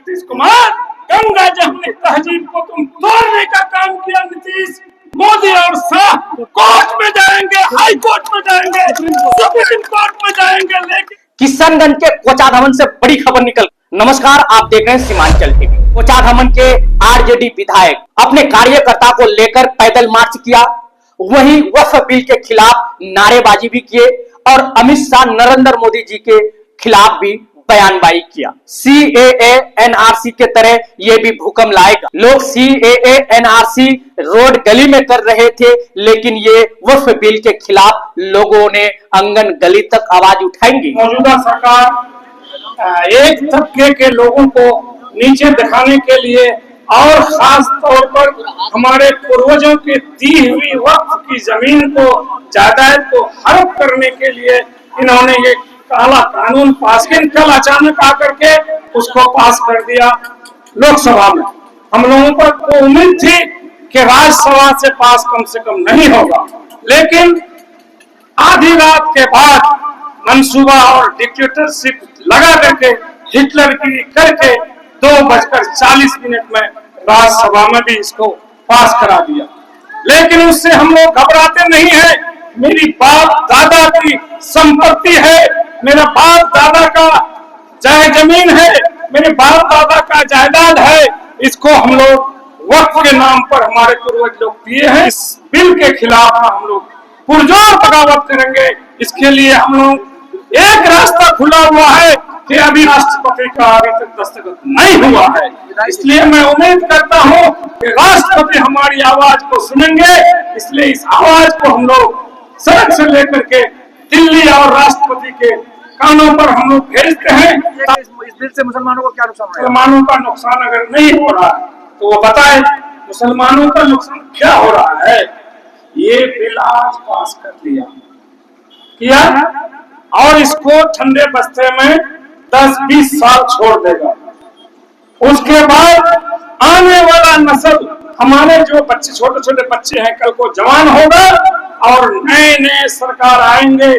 नीतीश कुमार, गंगा जमुनी तहजीब को तुम तोड़ने का काम किया नीतीश। मोदी और शाह कोर्ट में जाएंगे, हाई कोर्ट में जाएंगे, सुप्रीम कोर्ट में जाएंगे, लेकिन किशनगंज के कोचाधामन से बड़ी खबर निकल। नमस्कार, आप देख रहे हैं सीमांचल टीवी। कोचाधामन के आरजेडी विधायक अपने कार्यकर्ता को लेकर पैदल मार्च किया, वहीं वक्फ बिल के खिलाफ नारेबाजी भी किए और अमित शाह नरेंद्र मोदी जी के खिलाफ भी बयानबाजी किया। CAA NRC के तरह ये भी भूकंप लाएगा। लोग CAA NRC रोड गली में कर रहे थे, लेकिन ये वक्फ बिल के खिलाफ लोगों ने आंगन गली तक आवाज उठाएंगी। मौजूदा सरकार एक तबके के लोगों को नीचे दिखाने के लिए और खास तौर पर हमारे पूर्वजों की दी हुई वक्फ की जमीन को, जायदाद को हड़प करने के लिए इन्होंने ये काला कानून पास किया। कल अचानक आकर के उसको पास कर दिया लोकसभा में। हम लोगों को उम्मीद थी कि राज्यसभा से पास कम से कम नहीं होगा, लेकिन आधी रात के बाद मंसूबा और डिक्टेटरशिप लगा करके हिटलरगिरी करके 2:40 में राज्यसभा में भी इसको पास करा दिया। लेकिन उससे हम लोग घबराते नहीं हैं। मेरी बाप दादा की संपत्ति है, मेरा बाप दादा का जमीन है, मेरे बाप दादा का जायदाद है, इसको हम लोग वक्फ के नाम पर हमारे पूर्वज लोग दिए हैं। इस बिल के खिलाफ हम लोग पुरजोर बगावत करेंगे। इसके लिए हम लोग एक रास्ता खुला हुआ है कि अभी राष्ट्रपति का अभी तक दस्तखत नहीं हुआ है, इसलिए मैं उम्मीद करता हूं कि राष्ट्रपति हमारी आवाज को सुनेंगे। इसलिए इस आवाज को हम लोग सड़क से लेकर के दिल्ली और राष्ट्रपति के कानों पर हम लोग भेजते हैं। इस बिल से मुसलमानों को क्या नुकसान होगा? मुसलमानों का नुकसान अगर नहीं हो रहा है तो वो बताए मुसलमानों का नुकसान क्या हो रहा है। ये बिल आज पास कर किया और इसको ठंडे बस्ते में 10-20 साल छोड़ देगा। उसके बाद आने वाला नस्ल, हमारे जो बच्चे, छोटे छोटे बच्चे हैं, कल को जवान होगा और नए नए सरकार आएंगे,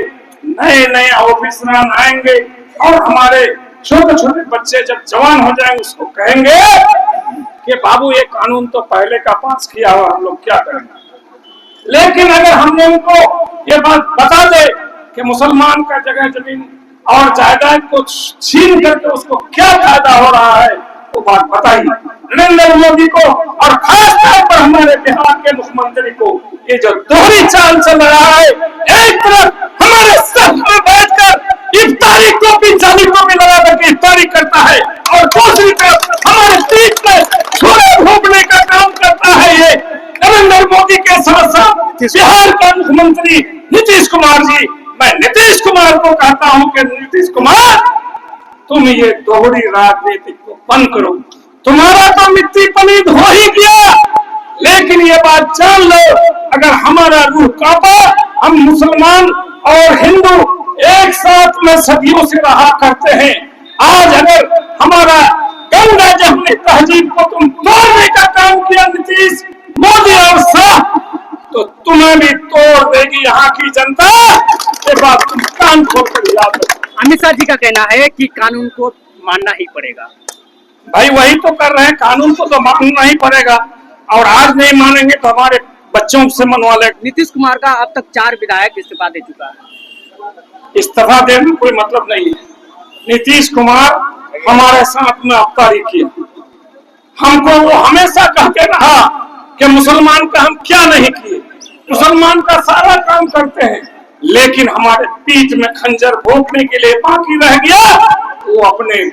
नए नए ऑफिसर आएंगे और हमारे छोटे छोटे बच्चे जब जवान हो जाएंगे उसको कहेंगे कि बाबू ये कानून तो पहले का पास किया हुआ, हम लोग क्या करेंगे। लेकिन अगर हमने उनको ये बात बता दे कि मुसलमान का जगह जमीन और जायदाद को छीन करके उसको क्या फायदा हो रहा है, वो बात बताइए नरेंद्र मोदी को और खास तौर पर हमारे बिहार के मुख्यमंत्री को। ये जो दोहरी चाल चल रहा है, एक तरफ हमारे सर में बैठकर इफ्तारी टोपी जाली टोपी लगा करके इफ्तारी करता है और दूसरी तरफ हमारे पीठ में छोले भोंकने का काम करता है। ये नरेंद्र मोदी के साथ साथ बिहार का मुख्यमंत्री नीतीश कुमार जी, मैं नीतीश कुमार को कहता हूं कि नीतीश कुमार, तुम ये दोहरी राजनीति को बंद करो। तुम्हारा तो मिट्टी पलीद हो ही गया, लेकिन ये बात जान लो, अगर हमारा रूह कांपा, हम मुसलमान और हिंदू एक साथ में सदियों से रहा करते हैं। आज अगर हमारा गंगा जमुनी तहजीब को तुम तोड़ने का काम किया नीतीश, मोदी और शाह, तो तुम्हें भी तोड़ देगी यहाँ की जनता। ये बात तुम कान खोल कर याद रखो। अमित शाह जी का कहना है कि कानून को मानना ही पड़ेगा। भाई वही तो कर रहे हैं, कानून को तो मानना ही पड़ेगा और आज नहीं मानेंगे तो हमारे बच्चों से मनवा ले। नीतीश कुमार का अब तक 4 विधायक इस्तीफा दे चुका है। इस्तीफा देने में कोई मतलब नहीं है। नीतीश कुमार हमारे साथ में अफ्तारी किया, हमको वो हमेशा कहते रहा कि मुसलमान का हम क्या नहीं किए, मुसलमान का सारा काम करते हैं, लेकिन हमारे पीठ में खंजर भोंकने के लिए बाकी रह गया। वो अपने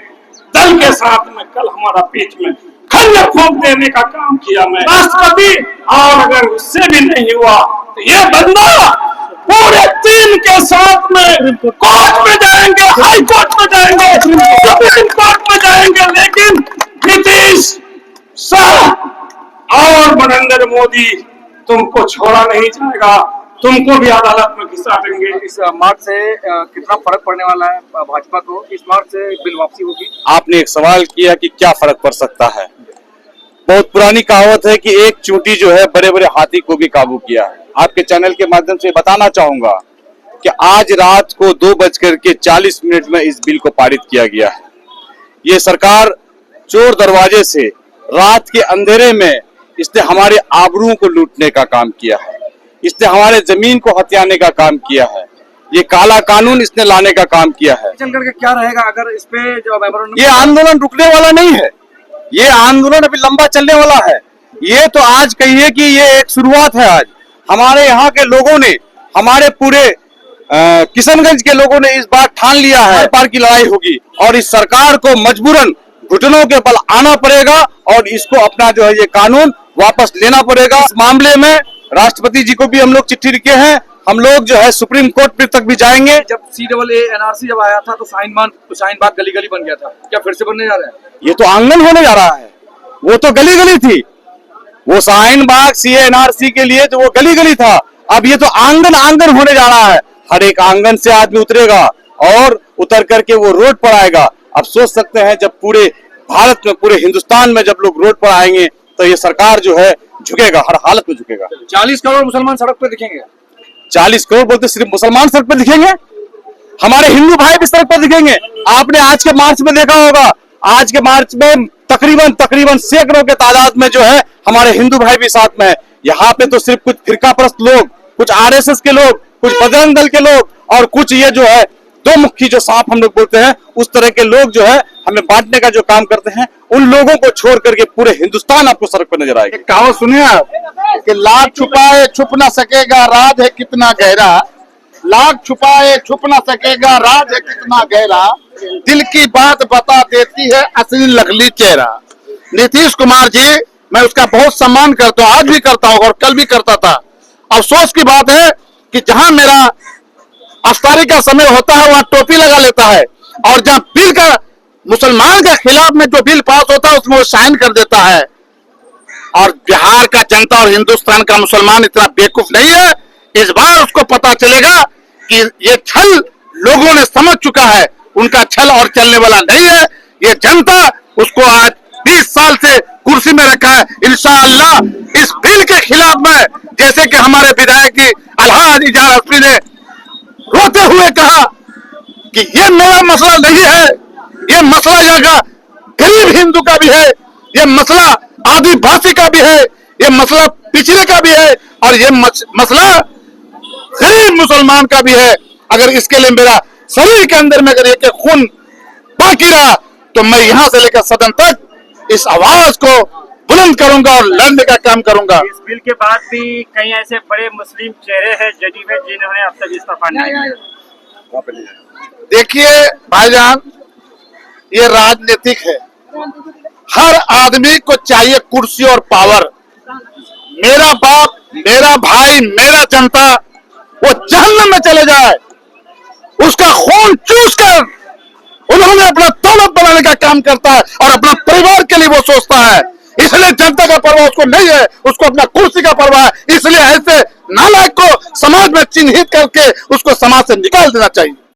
दल के साथ में कल हमारा पीठ में खंजर भोंक देने का काम किया मैं राष्ट्रपति, और अगर उससे भी नहीं हुआ तो ये बंदा पूरे टीम के साथ में कोर्ट में जाएंगे, हाई कोर्ट में जाएंगे, सुप्रीम कोर्ट में जाएंगे, लेकिन नीतीश शाह और नरेंद्र मोदी तुमको छोड़ा नहीं जाएगा, तुमको भी अदालत में घिसा देंगे। इस मार्च से कितना फर्क पड़ने वाला है भाजपा को? इस मार्च से बिल वापसी होगी। आपने एक सवाल किया कि क्या फर्क पड़ सकता है। बहुत पुरानी कहावत है कि एक चूंटी जो है बड़े बड़े हाथी को भी काबू किया है। आपके चैनल के माध्यम से बताना चाहूंगा कि आज रात को 2:40 में इस बिल को पारित किया गया है। ये सरकार चोर दरवाजे से रात के अंधेरे में इसने हमारे आबरूओं को लूटने का काम किया है, इसने हमारे जमीन को हथियाने का काम किया है, ये काला कानून इसने लाने का काम किया है। चल करके क्या रहेगा अगर इस पे जो मेमोरेंडम, ये आंदोलन रुकने वाला नहीं है, ये आंदोलन अभी लंबा चलने वाला है। ये तो आज कहिए कि ये एक शुरुआत है। आज हमारे यहाँ के लोगों ने, हमारे पूरे किशनगंज के लोगों ने इस बार ठान लिया है पार की लड़ाई होगी और इस सरकार को मजबूरन घुटनों के बल आना पड़ेगा और इसको अपना जो है ये कानून वापस लेना पड़ेगा। इस मामले में राष्ट्रपति जी को भी हम लोग चिट्ठी लिखे हैं, हम लोग जो है सुप्रीम कोर्ट तक भी जाएंगे। जब CAA NRC जब आया था तो शाहीन बाग गली गली बन गया था, क्या फिर से बनने जा रहा है? ये तो आंगन होने जा रहा है, वो तो गली गली थी, वो शाहीन बाग CAA NRC के लिए तो वो गली गली था, अब ये तो आंगन आंगन होने जा रहा है। हर एक आंगन से आदमी उतरेगा और उतर करके वो रोड पर आएगा। अब सोच सकते हैं जब पूरे भारत में, पूरे हिंदुस्तान में जब लोग रोड पर आएंगे तो ये सरकार जो है झुकेगा, हर हालत में झुकेगा। 40 करोड़ मुसलमान सड़क पे दिखेंगे। 40 करोड़ बोलते सिर्फ मुसलमान सड़क पर दिखेंगे, हमारे हिंदू भाई भी सड़क पर दिखेंगे। आपने आज के मार्च में देखा होगा, आज के मार्च में तकरीबन सैकड़ों के तादाद में जो है हमारे हिंदू भाई भी साथ में है। यहाँ पे तो सिर्फ कुछ फिरकापरस्त लोग, कुछ RSS के लोग, कुछ बजरंग दल के लोग और कुछ ये जो है दो मुखी जो सांप हम लोग बोलते हैं, उस तरह के लोग जो है हमें बांटने का जो काम करते हैं, उन लोगों को छोड़ करके पूरे हिंदुस्तान आपको सड़क पर नजर आएगा। कहावत सुनिए आप कि लाख छुपाए छुप ना सकेगा, राज है कितना गहरा। लाख छुपाए छुप ना सकेगा, राज है कितना गहरा। दिल की बात बता देती है असली नकली चेहरा। नीतीश कुमार जी, मैं उसका बहुत सम्मान करता हूँ, आज भी करता हूँ और कल भी करता था। अफसोस की बात है कि जहां मेरा अफ्तारी का समय होता है वहां टोपी लगा लेता है और जहां बिल का मुसलमान के खिलाफ में जो बिल पास होता है उसमें वो साइन कर देता है। और बिहार का जनता और हिंदुस्तान का मुसलमान इतना बेवकूफ नहीं है, इस बार उसको पता चलेगा कि ये छल लोगों ने समझ चुका है, उनका छल और चलने वाला नहीं है। ये जनता उसको आज 20 साल से कुर्सी में रखा है। इंशाअल्लाह इस बिल के खिलाफ में, जैसे कि हमारे विधायक जी अलहाज इजार हस्ती ने रोते हुए कहा कि ये मेरा मसला नहीं है, ये मसला यहाँ का गरीब हिंदू का भी है, ये मसला आदिवासी का भी है, ये मसला पिछड़े का भी है और ये मसला गरीब मुसलमान का भी है। अगर इसके लिए मेरा शरीर के अंदर में अगर एक खून बाकी रहा तो मैं यहाँ से लेकर सदन तक इस आवाज को बुलंद करूंगा और लड़ने का काम करूंगा। इस बिल के बाद भी कई ऐसे बड़े मुस्लिम चेहरे हैं जदयू में जिन्होंने अब तक इस्तीफा नहीं दिया। देखिए भाईजान, ये राजनीतिक है, हर आदमी को चाहिए कुर्सी और पावर। मेरा बाप, मेरा भाई, मेरा जनता वो जहन्नम में चले जाए, उसका खून चूस कर उन्होंने अपना दौलत बनाने का काम करता है और अपना परिवार के लिए वो सोचता है। इसलिए जनता का परवाह उसको नहीं है, उसको अपना कुर्सी का परवाह है। इसलिए ऐसे नालायक को समाज में चिन्हित करके उसको समाज से निकाल देना चाहिए।